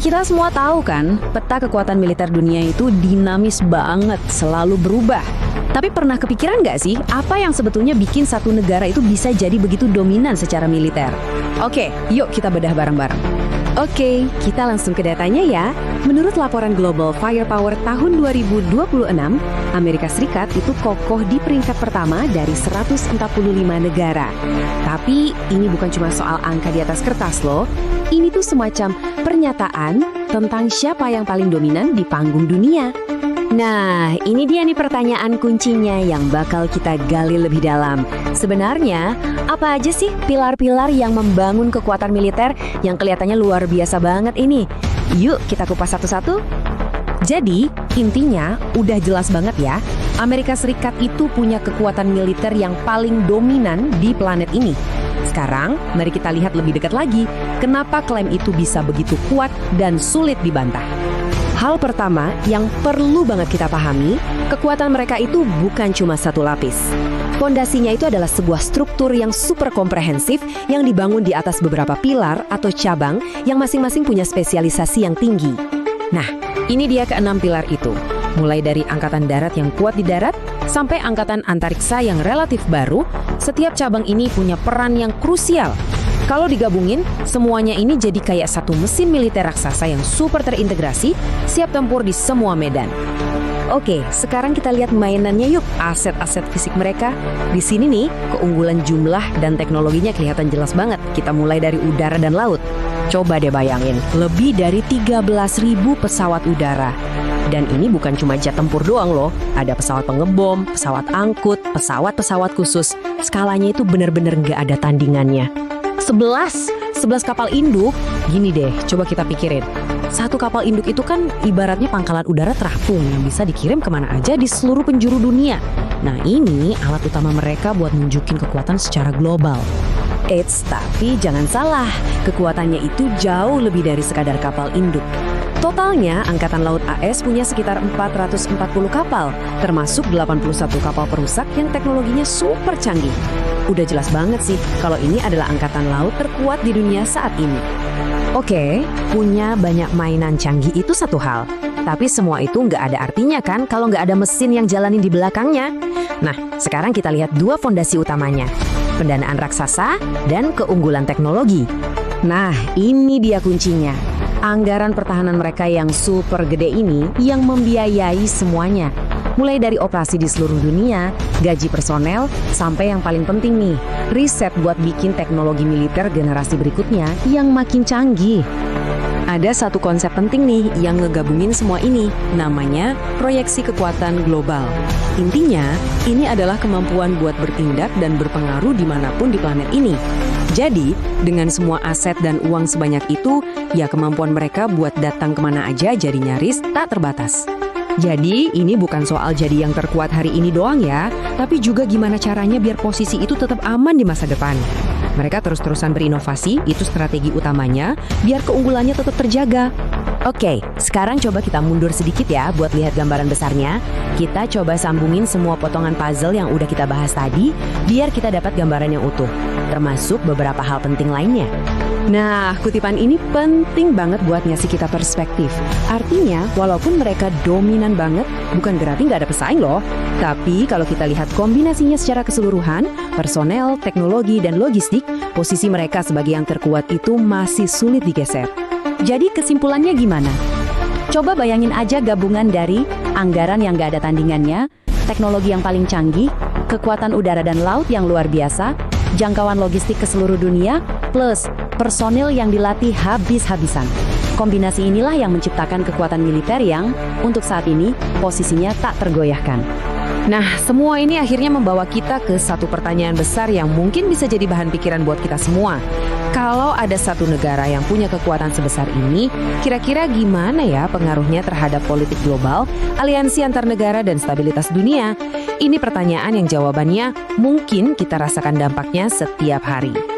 Kita semua tahu kan, peta kekuatan militer dunia itu dinamis banget, selalu berubah. Tapi pernah kepikiran nggak sih, apa yang sebetulnya bikin satu negara itu bisa jadi begitu dominan secara militer? Oke, yuk kita bedah bareng-bareng. Oke, kita langsung ke datanya ya. Menurut laporan Global Firepower tahun 2026, Amerika Serikat itu kokoh di peringkat pertama dari 145 negara. Tapi ini bukan cuma soal angka di atas kertas loh. Ini tuh semacam pernyataan tentang siapa yang paling dominan di panggung dunia. Nah, ini dia nih pertanyaan kuncinya yang bakal kita gali lebih dalam. Sebenarnya, apa aja sih pilar-pilar yang membangun kekuatan militer yang kelihatannya luar biasa banget ini? Yuk kita kupas satu-satu. Jadi, intinya udah jelas banget ya, Amerika Serikat itu punya kekuatan militer yang paling dominan di planet ini. Sekarang, mari kita lihat lebih dekat lagi, kenapa klaim itu bisa begitu kuat dan sulit dibantah. Hal pertama yang perlu banget kita pahami, kekuatan mereka itu bukan cuma satu lapis. Pondasinya itu adalah sebuah struktur yang super komprehensif yang dibangun di atas beberapa pilar atau cabang yang masing-masing punya spesialisasi yang tinggi. Nah, ini dia keenam pilar itu. Mulai dari angkatan darat yang kuat di darat, sampai angkatan antariksa yang relatif baru, setiap cabang ini punya peran yang krusial. Kalau digabungin, semuanya ini jadi kayak satu mesin militer raksasa yang super terintegrasi, siap tempur di semua medan. Oke, sekarang kita lihat mainannya yuk, aset-aset fisik mereka. Di sini nih, keunggulan jumlah dan teknologinya kelihatan jelas banget. Kita mulai dari udara dan laut. Coba deh bayangin, lebih dari 13.000 pesawat udara. Dan ini bukan cuma jet tempur doang loh, ada pesawat pengebom, pesawat angkut, pesawat-pesawat khusus. Skalanya itu benar-benar nggak ada tandingannya. 11 kapal induk. Gini deh, coba kita pikirin. Satu kapal induk itu kan ibaratnya pangkalan udara terapung yang bisa dikirim kemana aja di seluruh penjuru dunia. Nah ini alat utama mereka buat nunjukin kekuatan secara global. Eits, tapi jangan salah, kekuatannya itu jauh lebih dari sekadar kapal induk. Totalnya, Angkatan Laut AS punya sekitar 440 kapal, termasuk 81 kapal perusak yang teknologinya super canggih. Udah jelas banget sih kalau ini adalah angkatan laut terkuat di dunia saat ini. Oke, punya banyak mainan canggih itu satu hal. Tapi semua itu nggak ada artinya kan kalau nggak ada mesin yang jalanin di belakangnya. Nah, sekarang kita lihat dua fondasi utamanya. Pendanaan raksasa dan keunggulan teknologi. Nah, ini dia kuncinya. Anggaran pertahanan mereka yang super gede ini yang membiayai semuanya. Mulai dari operasi di seluruh dunia, gaji personel, sampai yang paling penting nih, riset buat bikin teknologi militer generasi berikutnya yang makin canggih. Ada satu konsep penting nih yang ngegabungin semua ini, namanya proyeksi kekuatan global. Intinya, ini adalah kemampuan buat bertindak dan berpengaruh dimanapun di planet ini. Jadi, dengan semua aset dan uang sebanyak itu, ya kemampuan mereka buat datang kemana aja jadi nyaris tak terbatas. Jadi, ini bukan soal jadi yang terkuat hari ini doang ya, tapi juga gimana caranya biar posisi itu tetap aman di masa depan. Mereka terus-terusan berinovasi, itu strategi utamanya, biar keunggulannya tetap terjaga. Oke, sekarang coba kita mundur sedikit ya buat lihat gambaran besarnya. Kita coba sambungin semua potongan puzzle yang udah kita bahas tadi, biar kita dapat gambaran yang utuh, termasuk beberapa hal penting lainnya. Nah, kutipan ini penting banget buat ngasih kita perspektif. Artinya, walaupun mereka dominan banget, bukan berarti nggak ada pesaing loh. Tapi kalau kita lihat kombinasinya secara keseluruhan, personel, teknologi, dan logistik, posisi mereka sebagai yang terkuat itu masih sulit digeser. Jadi kesimpulannya gimana? Coba bayangin aja gabungan dari anggaran yang nggak ada tandingannya, teknologi yang paling canggih, kekuatan udara dan laut yang luar biasa, jangkauan logistik ke seluruh dunia, plus personil yang dilatih habis-habisan. Kombinasi inilah yang menciptakan kekuatan militer yang, untuk saat ini, posisinya tak tergoyahkan. Nah, semua ini akhirnya membawa kita ke satu pertanyaan besar yang mungkin bisa jadi bahan pikiran buat kita semua. Kalau ada satu negara yang punya kekuatan sebesar ini, kira-kira gimana ya pengaruhnya terhadap politik global, aliansi antar negara, dan stabilitas dunia? Ini pertanyaan yang jawabannya mungkin kita rasakan dampaknya setiap hari.